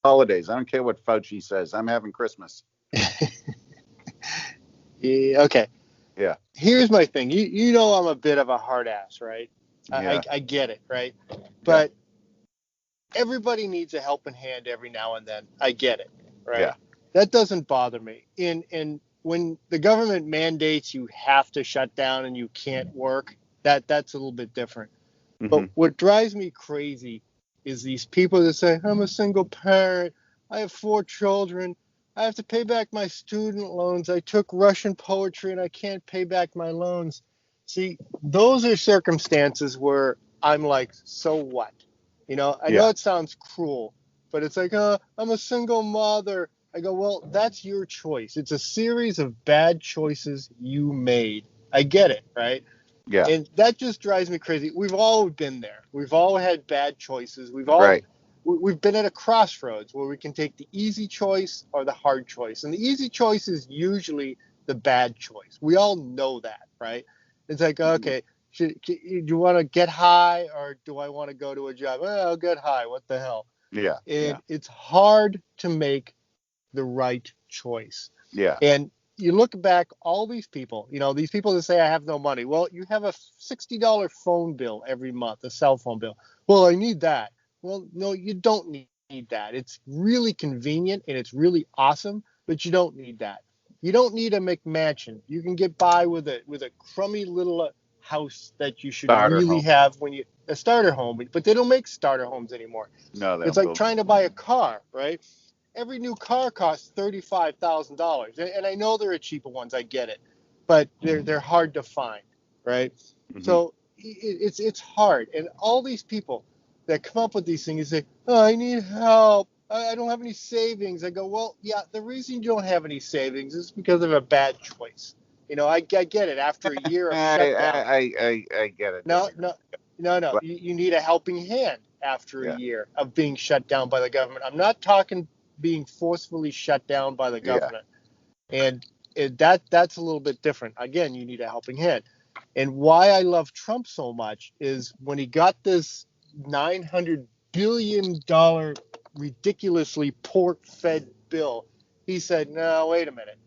holidays. I don't care what Fauci says. I'm having Christmas. Yeah, okay. Yeah. Here's my thing. You know I'm a bit of a hard ass, right? Yeah. I get it, right? Yeah. But everybody needs a helping hand every now and then. I get it, right? Yeah. That doesn't bother me. In when the government mandates you have to shut down and you can't work, that's a little bit different. But Hmm. what drives me crazy is these people that say, I'm a single parent, I have 4 children, I have to pay back my student loans, I took Russian poetry and I can't pay back my loans. See, those are circumstances where I'm like, so what? I know Yeah. it sounds cruel, but it's like, I'm a single mother. I go, well, that's your choice. It's a series of bad choices you made. I get it, right? Yeah. And that just drives me crazy. We've all been there. We've all had bad choices. Right. We've been at a crossroads where we can take the easy choice or the hard choice. And the easy choice is usually the bad choice. We all know that, right? It's like, okay, do you want to get high or do I want to go to a job? Oh, I'll get high. What the hell? Yeah. Yeah. And it's hard to make the right choice. Yeah. And you look back, all these people, these people that say, I have no money. Well, you have a $60 phone bill every month, a cell phone bill. Well, I need that. Well, no, you don't need that. It's really convenient and it's really awesome, but you don't need that. You don't need a McMansion. You can get by with a crummy little house that you should Starter really home. have a starter home, but they don't make starter homes anymore. No, they It's don't like build. trying to buy a car, right? Every new car costs $35,000, and I know there are cheaper ones. I get it, but they're hard to find, right? Hmm. So it's hard, and all these people that come up with these things say, "Oh, I need help. I don't have any savings." I go, "Well, yeah, the reason you don't have any savings is because of a bad choice." I get it. After a year of shutdown, I get it. no, no, no. But You need a helping hand after a yeah. year of being shut down by the government. I'm not talking being forcefully shut down by the Yeah. government, and that's a little bit different. Again, you need a helping hand. And why I love Trump so much is when he got this $900 billion ridiculously pork-fed bill, he said, "No, wait a minute."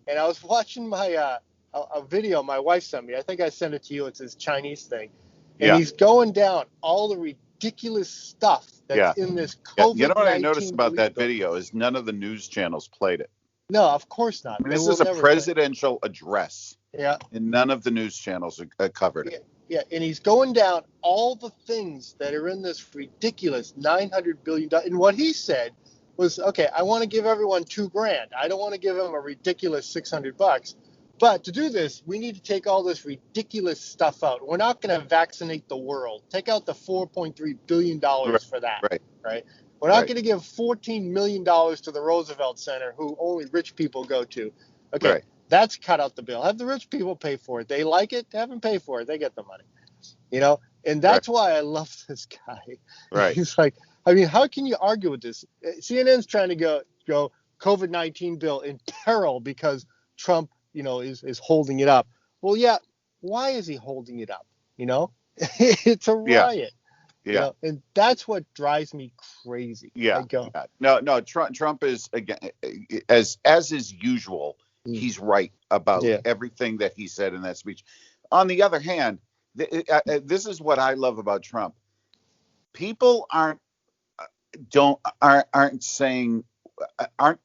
And I was watching a video my wife sent me. I think I sent it to you. It's his Chinese thing, and Yeah. he's going down all the ridiculous stuff that's Yeah. in this Yeah. You know what I noticed COVID-19 about relief that bill. video is none of the news channels played it. No, of course I not. mean, They this will is a never play. presidential address, Yeah, and none of the news channels covered it. yeah, and he's going down all the things that are in this ridiculous $900 billion. And what he said was, okay, I want to give everyone $2,000. I don't want to give them a ridiculous $600. But to do this, we need to take all this ridiculous stuff out. We're not going to vaccinate the world. Take out the $4.3 billion Right. for that, Right. right? We're not Right. going to give $14 million to the Roosevelt Center, who only rich people go to. Okay, Right. that's cut out the bill. Have the rich people pay for it. They like it, have them pay for it. They get the money, And Right. that's why I love this guy. Right. He's like, I mean, how can you argue with this? CNN's trying to go COVID-19 bill in peril because Trump, is holding it up. Well, yeah. Why is he holding it up? It's a Yeah. riot. Yeah. And that's what drives me crazy. I Yeah. go, Yeah. No. Trump is, again, as is usual. He's right about yeah, everything that he said in that speech. On the other hand, this is what I love about Trump. People aren't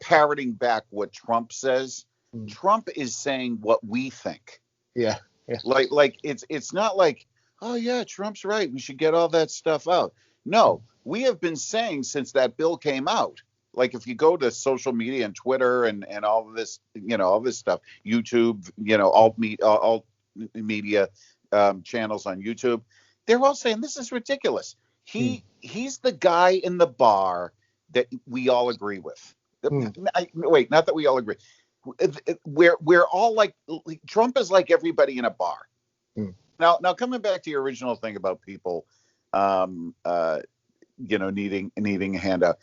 parroting back what Trump says. Mm. Trump is saying what we think. yeah, yeah, Like it's not like, oh yeah, Trump's right, we should get all that stuff out. No, we have been saying since that bill came out. Like if you go to social media and Twitter and all of this, all this stuff, YouTube, alt media channels on YouTube, they're all saying this is ridiculous. He's the guy in the bar that we all agree with. Wait, not that we all agree. We're all like, Trump is like everybody in a bar. Now coming back to your original thing about people, needing a handout.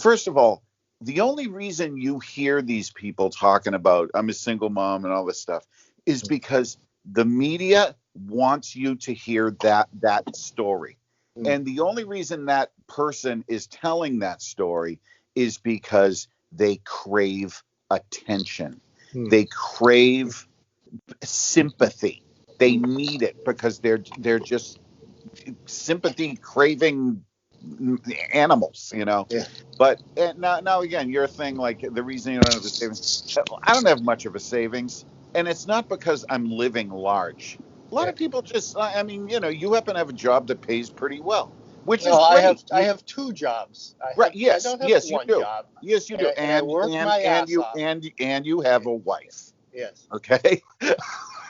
First of all, the only reason you hear these people talking about I'm a single mom and all this stuff is because the media wants you to hear that story. And the only reason that person is telling that story is because they crave attention. Hmm. They crave sympathy. They need it because they're just sympathy craving animals, Yeah. But now again, your thing, like the reason you don't have a savings, I don't have much of a savings, and it's not because I'm living large. A lot Yeah. of people just, I mean, you happen to have a job that pays pretty well, which No, is great. I have two jobs. Right? I Yes, don't have yes, you one do. job, Yes, you do. and I work my ass off. And you have a wife. Yes. Okay.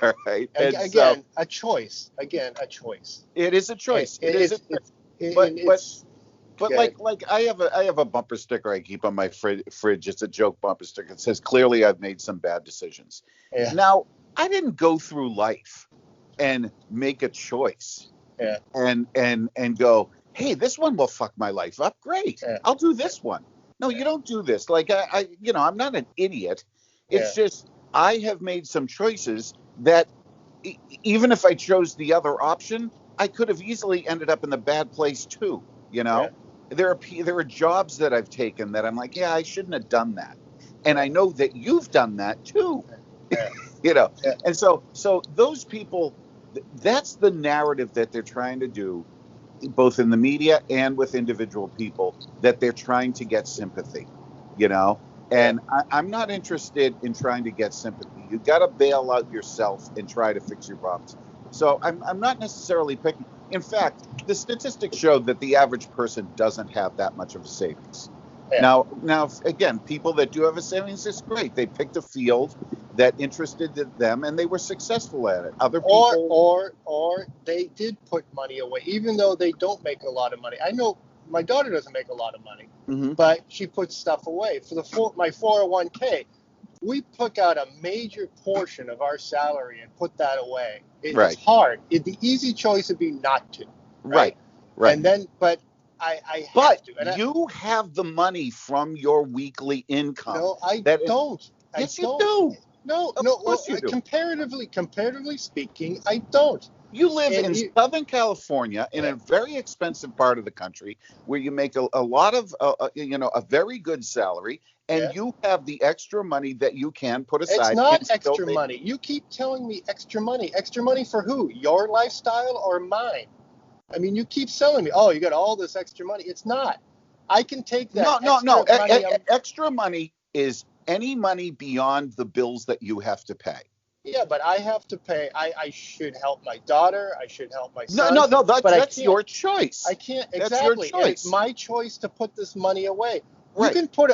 All right. And so Again, a choice. Again, a choice. it is a choice. It is a choice. It's But but it's But good. like I have a bumper sticker I keep on my fridge. It's a joke bumper sticker. It says, "Clearly, I've made some bad decisions." Yeah. Now, I didn't go through life and make a choice Yeah. and go, "Hey, this one will fuck my life up. Great, Yeah. I'll do this one." No, you don't do this. Like I'm not an idiot. Yeah. It's just I have made some choices that even if I chose the other option, I could have easily ended up in the bad place too. You Yeah. know, there are jobs that I've taken that I'm like, yeah, I shouldn't have done that, and I know that you've done that too. Yeah. You know, Yeah. and so those people, that's the narrative that they're trying to do, both in the media and with individual people, that they're trying to get sympathy. You know, Yeah. and I'm not interested in trying to get sympathy. You got to bail out yourself and try to fix your problems. So I'm not necessarily picking. In fact, the statistics show that the average person doesn't have that much of a savings. Yeah. Now, again, people that do have a savings, it's great. They picked a field that interested them, and they were successful at it. Other people, Or they did put money away, even though they don't make a lot of money. I know my daughter doesn't make a lot of money, Mhm. but she puts stuff away for my 401k. We took out a major portion of our salary and put that away. It's Right. hard. The easy choice would be not to. right. And then, but I have But to. And you have the money from your weekly income. no, I That is, don't. yes, I you don't. do. No, Of no. course you do. Comparatively speaking, I don't. You live And in Southern California in Yeah. a very expensive part of the country where you make a lot of, a very good salary, and Yeah. you have the extra money that you can put It's aside not and still extra money. You keep telling me extra money. Extra money for who? Your lifestyle or mine? I mean, you keep selling me, oh, you got all this extra money. It's not. I can take that No. extra money. Extra money is any money beyond the bills that you have to pay. Yeah, but I have to pay. I should help my daughter. I should help my No, son. no, no. But I That's can't. your choice. I can't That's your exactly. And it's choice. my choice to put this money away. You Right. can put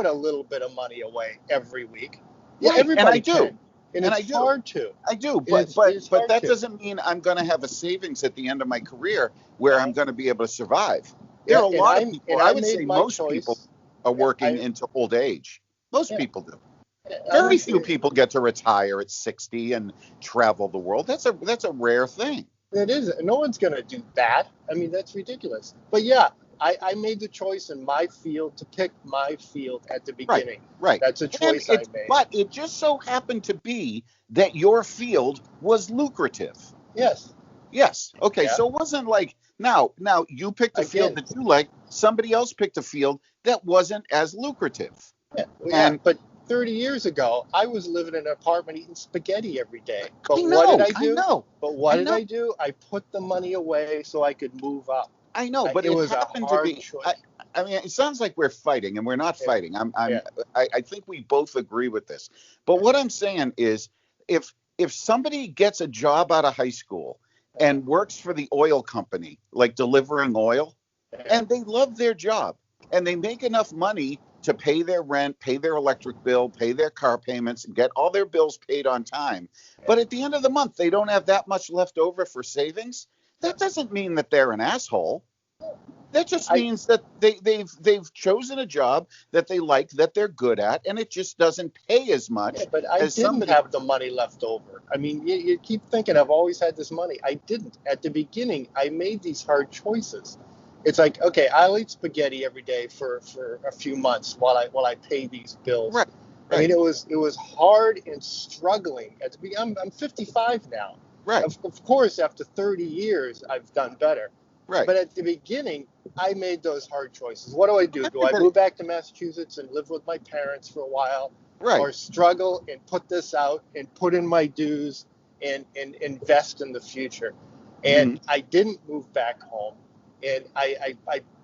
a little bit of money away every week. Yeah, Right. And I everybody do. can. And And it's I do. hard to. I do, It's but hard that to. doesn't mean I'm going to have a savings at the end of my career where I'm going to be able to survive. There Yeah, are a lot of people. I I would made say my most people choice. are Yeah, working into old age. Most Yeah. people do. I Very mean, few people get to retire at 60 and travel the world. That's a rare thing. It is. No one's going to do that. I mean, that's ridiculous. But yeah, I made the choice in my field to pick my field at the Right. beginning. Right. That's a choice I made. But it just so happened to be that your field was lucrative. Yes. Yes. Okay. Yeah. So it wasn't like now you picked a field Again. that you like. Somebody else picked a field that wasn't as lucrative. Yeah. And But 30 years ago, I was living in an apartment eating spaghetti every day. But I what know, did I do? I know, But what I did know, I do? I put the money away so I could move up. I know. But It it was a happened to hard be. choice. I mean, it sounds like we're fighting, and we're not Yeah. fighting. Yeah. I think we both agree with this. But what I'm saying is, if somebody gets a job out of high school and works for the oil company, like delivering oil, and they love their job and they make enough money to pay their rent, pay their electric bill, pay their car payments, and get all their bills paid on time. But at the end of the month, they don't have that much left over for savings. That doesn't mean that they're an asshole. That just means that they've chosen a job that they like, that they're good at, and it just doesn't pay as much Yeah, but I as didn't somebody. have the money left over. I mean, you keep thinking I've always had this money. I didn't. At the beginning, I made these hard choices. It's like, okay, I'll eat spaghetti every day for a few months while I pay these bills. Right, I mean, right, it was hard and struggling. At the beginning, I'm 55 now. right. Of course, after 30 years, I've done better. Right. But at the beginning, I made those hard choices. What do? Do I Everybody. move back to Massachusetts and live with my parents for a while, Right. or struggle and put this out and put in my dues and invest in the future? And Hmm. I didn't move back home, and I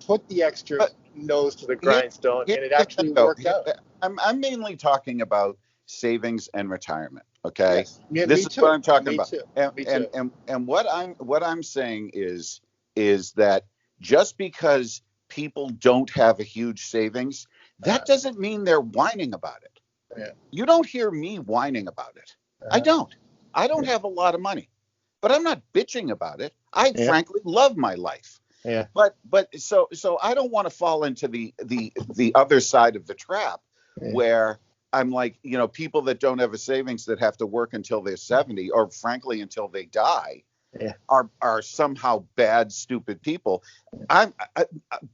put the extra But nose to the here, grindstone, here's and it the thing, actually though. worked out. I'm mainly talking about savings and retirement. Okay, Yes, yeah, this me is what too, I'm talking me about. too, And me and too. and and what I'm saying is that just because people don't have a huge savings, that Uh, doesn't mean they're whining about it. yeah, You don't hear me whining about it. I uh, don't. I don't yeah, have a lot of money, but I'm not bitching about it. I yeah, frankly love my life. yeah, But I don't want to fall into the other side of the trap yeah, where I'm like, people that don't have a savings that have to work until they're 70 or frankly until they die yeah. are somehow bad, stupid people.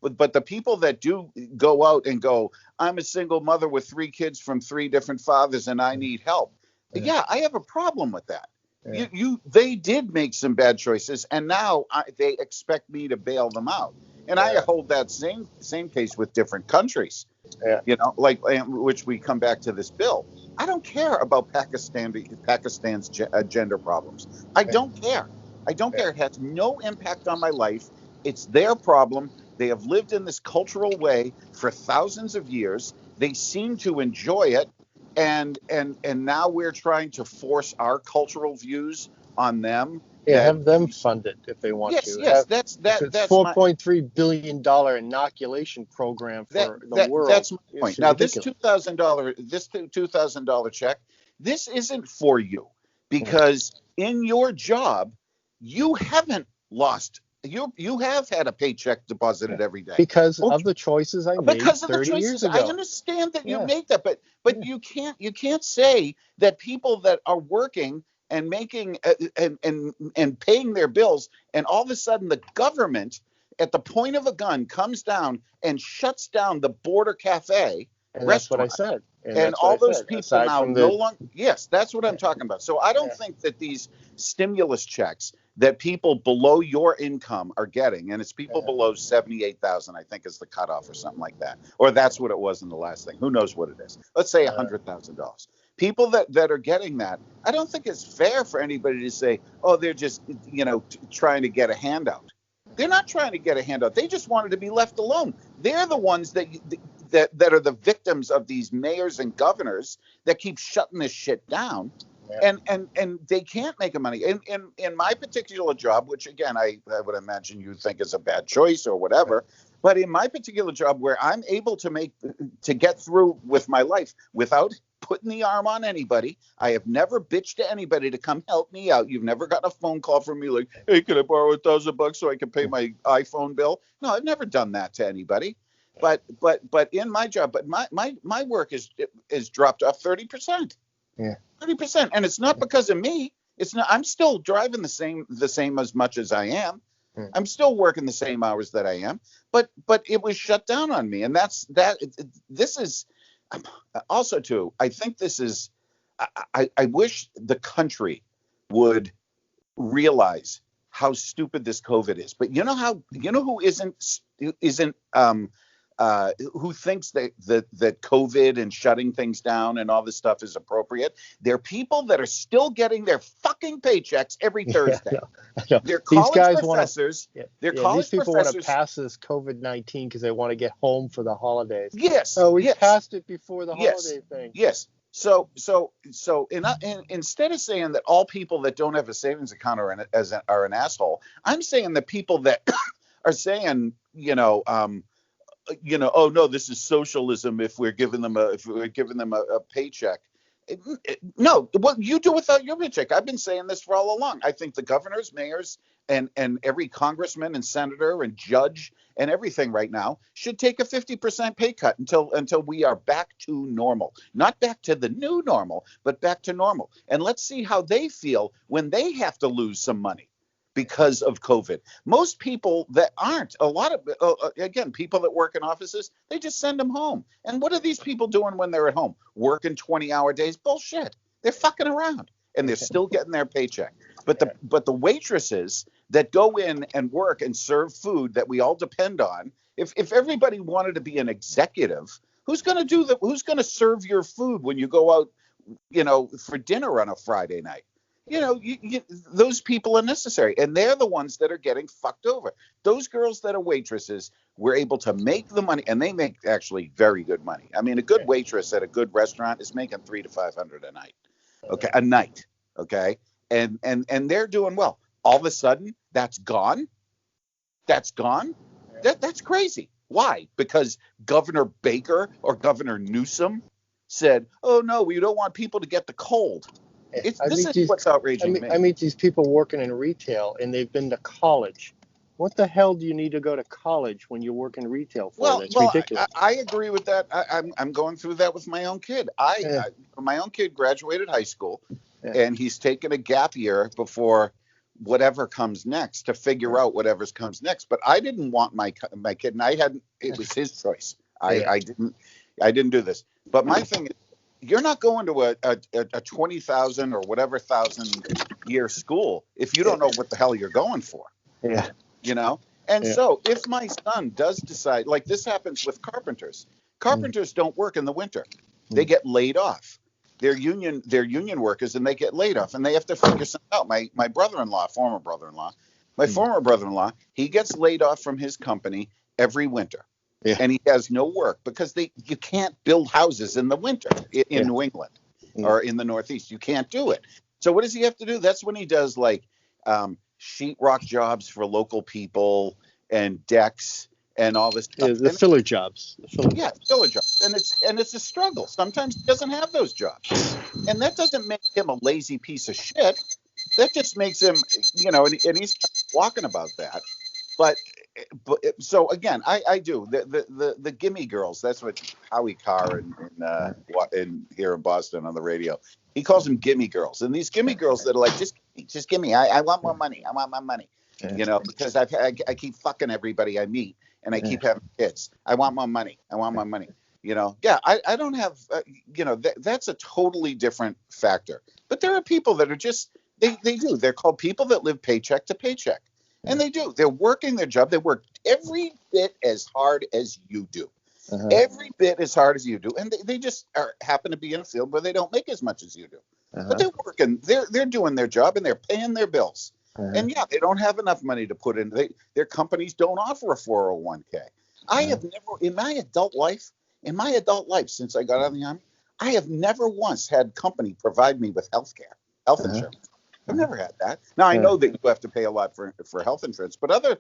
But the people that do go out and go, I'm a single mother with 3 kids from 3 different fathers and I need help. Yeah, Yeah, I have a problem with that. yeah, They did make some bad choices, and now they expect me to bail them out. And I yeah, hold that same case with different countries, yeah, like which we come back to this bill. I don't care about Pakistan's gender problems. I yeah, don't care. I don't yeah. care. It has no impact on my life. It's their problem. They have lived in this cultural way for thousands of years. They seem to enjoy it, and now we're trying to force our cultural views on them. Yeah, That have them fund it if they want yes, to. yes, Have that's if that it's that's my $4.3 billion inoculation program for the world, that's my it's point. Now this ridiculous. $2,000 check, this isn't for you Yeah. because in your job you haven't lost. You have had a paycheck Yeah. deposited every day. Because Okay, of the choices I made because of the 30 years choices. I ago. understand that you Yeah, made that, but yeah, you can't say that people that are working and making and paying their bills, and all of a sudden the government at the point of a gun comes down and shuts down the Border Cafe and that's what I restaurant, said. And and that's what I all those said. people Aside now from no the, longer. Yes, that's what I'm yeah, talking about. So I don't yeah, think that these stimulus checks that people below your income are getting, and it's people yeah, below 78,000, I think, is the cutoff or something like that, or that's what it was in the last thing. Who knows what it is? Let's say uh, $100,000. People that are getting that, I don't think it's fair for anybody to say, oh, they're just trying to get a handout. They're not trying to get a handout. They just wanted to be left alone. They're the ones that are the victims of these mayors and governors that keep shutting this shit down, yeah, and they can't make a money. In my particular job, which again I would imagine you think is a bad choice or yeah, whatever, but in my particular job where I'm able to get through with my life without putting the arm on anybody, I have never bitched to anybody to come help me out. You've never gotten a phone call from me like, hey, can I borrow $1,000 so I can pay my iPhone bill? No, I've never done that to anybody. But in my job, but my work is dropped off 30%. yeah, 30%. And it's not because of me. It's not. I'm still driving the same as much as I am. yeah, I'm still working the same hours that I am. But it was shut down on me. And this is also too. I think this is. I wish the country would realize how stupid this COVID is. But who isn't who thinks that COVID and shutting things down and all this stuff is appropriate. They're people that are still getting their fucking paychecks every yeah. Thursday. I know. They're These college guys want to, professors. yeah, They're yeah. These college people want to professors. pass this COVID-19 because they want to get home for the holidays. Yes, Oh, we yes, passed it before the yes, holiday thing. yes. Instead of saying that all people that don't have a savings account are an asshole, I'm saying the people that are saying, oh no, this is socialism if we're giving them a paycheck. No, what you do without your paycheck. I've been saying this for all along. I think the governors, mayors, and every congressman and senator and judge and everything right now should take a 50% pay cut until we are back to normal. Not back to the new normal, but back to normal. And let's see how they feel when they have to lose some money because of COVID. Most people that aren't, a lot of, again, people that work in offices, they just send them home. And what are these people doing when they're at home? Working 20-hour days? Bullshit. They're fucking around and they're still getting their paycheck. But the waitresses that go in and work and serve food that we all depend on, if everybody wanted to be an executive, who's going to serve your food when you go out, for dinner on a Friday night? Those people are necessary, and they're the ones that are getting fucked over. Those girls that are waitresses were able to make the money, and they make actually very good money. I mean, a good waitress at a good restaurant is making $300 to $500 a night. Okay, a night. Okay, and they're doing well. All of a sudden, that's gone. That's gone. That's crazy. Why? Because Governor Baker or Governor Newsom said, "Oh no, we don't want people to get the cold." This is what's outraging me. I meet these people working in retail, and they've been to college. What the hell do you need to go to college when you work in retail for? That's ridiculous. I agree with that. I'm going through that with my own kid. My own kid graduated high school, and he's taken a gap year before whatever comes next to figure out whatever comes next. But I didn't want my kid, and it was his choice. I didn't do this. But my thing is, you're not going to a 20,000 or whatever thousand year school if you don't know what the hell you're going for. Yeah. So if my son does decide, like this happens with carpenters don't work in the winter. They get laid off. They're union workers, and they get laid off, and they have to figure something out. My former brother-in-law, he gets laid off from his company every winter. Yeah. And he has no work because you can't build houses in the winter in New England or in the Northeast. You can't do it. So what does he have to do? That's when he does like sheetrock jobs for local people and decks and all this stuff. The filler jobs. Filler jobs. And it's a struggle. Sometimes he doesn't have those jobs. And that doesn't make him a lazy piece of shit. That just makes him, and he's walking about that. But so again, I do the gimme girls. That's what Howie Carr in here in Boston on the radio. He calls them gimme girls, and these gimme girls that are like, just give me. I want more money. I want my money. Because I keep fucking everybody I meet, and I keep having kids. I want more money. I want more money. I don't have. That's a totally different factor. But there are people that are just they do. They're called people that live paycheck to paycheck. And they do. They're working their job. They work every bit as hard as you do. Every bit as hard as you do. And they just happen to be in a field where they don't make as much as you do. But they're working. They're doing their job, and they're paying their bills. And they don't have enough money to put in. Their companies don't offer a 401k. I have never, in my adult life, since I got out of the Army, I have never once had company provide me with health insurance. I've never had that. Now, I know that you have to pay a lot for health insurance, but other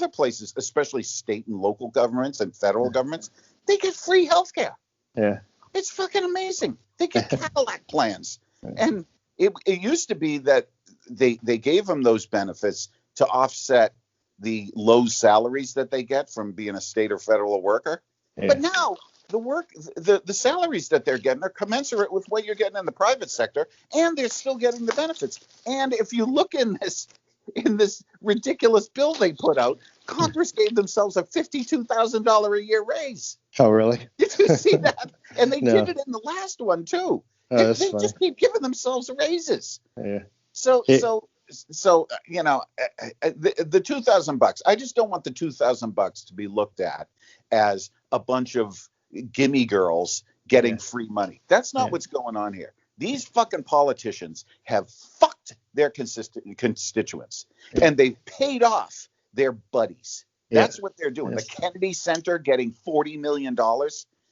places, especially state and local governments and federal governments, they get free health care. Yeah. It's fucking amazing. They get Cadillac plans. And it used to be that they gave them those benefits to offset the low salaries that they get from being a state or federal worker. Yeah. But now the salaries that they're getting are commensurate with what you're getting in the private sector, and they're still getting the benefits. And if you look in this ridiculous bill they put out, Congress gave themselves a $52,000 a year raise. Oh, really? Did you see that? And they did it in the last one too. They just keep giving themselves raises. Yeah. So the $2,000. I just don't want the $2,000 to be looked at as a bunch of gimme girls getting free money. That's not what's going on here. These fucking politicians have fucked their constituents, and they've paid off their buddies. That's what they're doing. Yes. The Kennedy Center getting $40 million.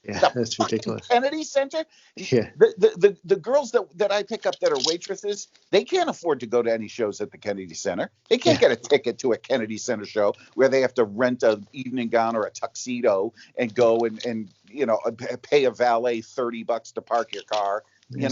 Yeah, that's ridiculous. Kennedy Center. Yeah. The girls that I pick up that are waitresses, they can't afford to go to any shows at the Kennedy Center. They can't get a ticket to a Kennedy Center show where they have to rent an evening gown or a tuxedo and go and pay a valet $30 to park your car. They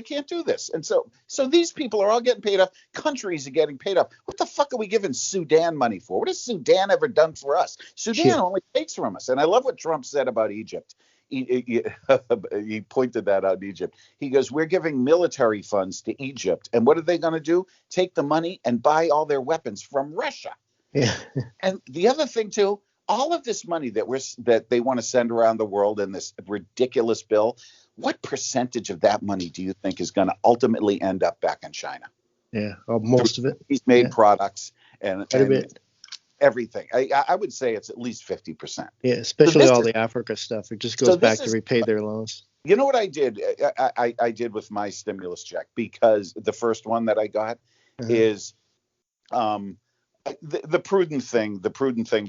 can't do this. And so these people are all getting paid off. Countries are getting paid off. What the fuck are we giving Sudan money for? What has Sudan ever done for us? Sudan only takes from us. And I love what Trump said about Egypt. He pointed that out in Egypt. He goes, we're giving military funds to Egypt. And what are they going to do? Take the money and buy all their weapons from Russia. Yeah. And the other thing, too, all of this money that they want to send around the world in this ridiculous bill, what percentage of that money do you think is going to ultimately end up back in China? Yeah, most of it. He's made Yeah, products and quite a bit. everything. I would say it's at least 50%. Yeah, So especially this all is the Africa stuff. It just so goes this back to is repay their loans. you know what I did? I did with my stimulus check, because the first one that I got Uh-huh. is um, the prudent thing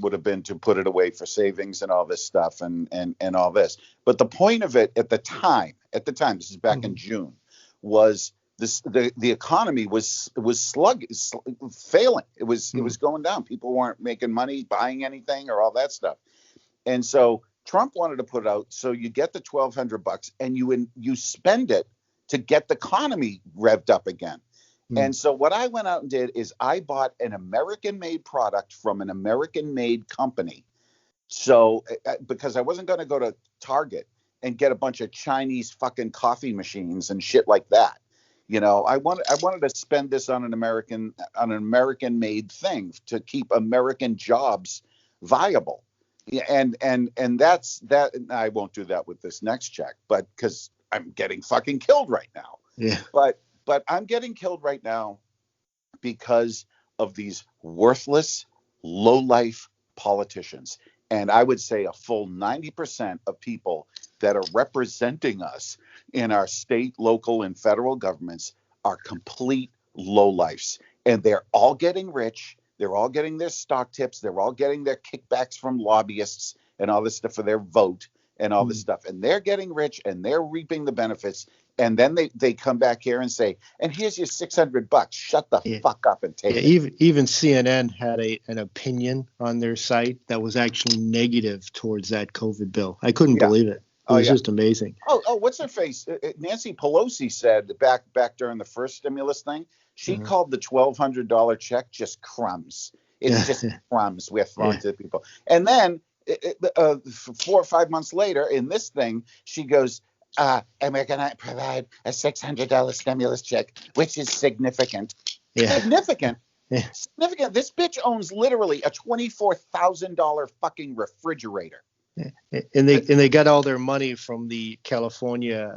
would have been to put it away for savings and all this stuff and all this. But the point of it at the time, this is back in Mhm. June, was the economy was failing. It was Mhm. going down. People weren't making money, buying anything, or all that stuff. And so Trump wanted to put out, so you get the $1,200 and you spend it to get the economy revved up again. Mhm. And so what I went out and did is I bought an American-made product from an American-made company. So because I wasn't going to go to Target and get a bunch of Chinese fucking coffee machines and shit like that. I wanted to spend this on an American-made thing to keep American jobs viable. Yeah, and that's that. I won't do that with this next check, but because I'm getting fucking killed right now. Yeah. But I'm getting killed right now because of these worthless, low life politicians. And I would say a full 90% of people that are representing us in our state, local, and federal governments are complete low lifes. And they're all getting rich. They're all getting their stock tips. They're all getting their kickbacks from lobbyists and all this stuff for their vote and all this Mhm. stuff. And they're getting rich and they're reaping the benefits. And then they come back here and say, and here's your $600. Shut the Yeah. fuck up and Yeah, take it. even CNN had an opinion on their site that was actually negative towards that COVID bill. I couldn't Yeah. believe it. It Oh was yeah. just amazing. What's her face? Nancy Pelosi said back during the first stimulus thing, she Uh-huh. called the $1,200 check just crumbs. It's Yeah, just crumbs we're throwing yeah, to the people. And then 4 or 5 months later, in this thing, she goes, "And we're gonna provide a $600 stimulus check, which is significant." yeah, Significant. yeah. Significant. This bitch owns literally a $24,000 fucking refrigerator. And they got all their money from the California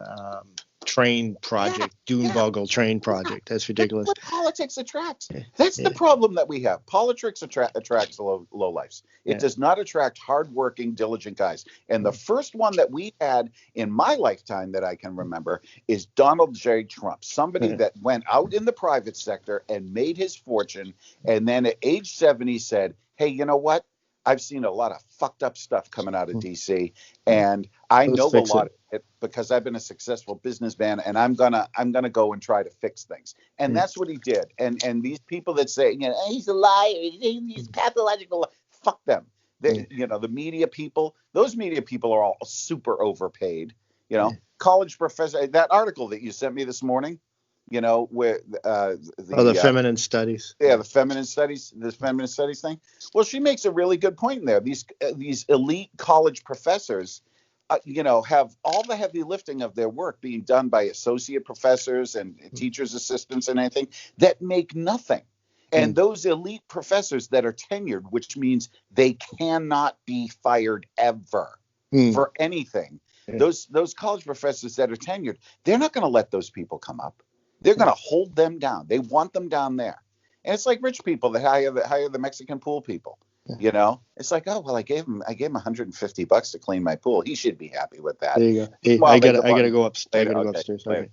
train Yeah, project, yeah, Boonvogel train yeah. project. That's That's ridiculous. what politics attracts. Yeah, That's the yeah, problem that we have. Politics attracts low lives. It yeah. does not attract hardworking, diligent guys. And the first one that we had in my lifetime that I can remember is Donald J. Trump, somebody Yeah. that went out in the private sector and made his fortune. And then at age 70 said, hey, you know what? I've seen a lot of fucked up stuff coming out of DC, and I Let's know a fix lot it. of it because I've been a successful businessman, and I'm gonna go and try to fix things. And Yeah. that's what he did. And these people that say, he's a liar, he's pathological, fuck them. Yeah. The media people, those media people are all super overpaid. Yeah. College professor. That article that you sent me this morning, where Oh, the the feminine studies. yeah, the feminine studies thing. Well, she makes a really good point in there. These elite college professors, have all the heavy lifting of their work being done by associate professors and teachers assistants and anything that make nothing. And Mm. those elite professors that are tenured, which means they cannot be fired ever Mm. for anything. Yeah. Those college professors that are tenured, they're not going to let those people come up. They're going to hold them down. They want them down there. And it's like rich people that hire the Mexican pool people. Yeah. It's like, oh well, I gave him $150 to clean my pool. He should be happy with that. There you go. Hey, Meanwhile, they go I gotta on go up. I later. gotta go Okay, upstairs. later. Okay.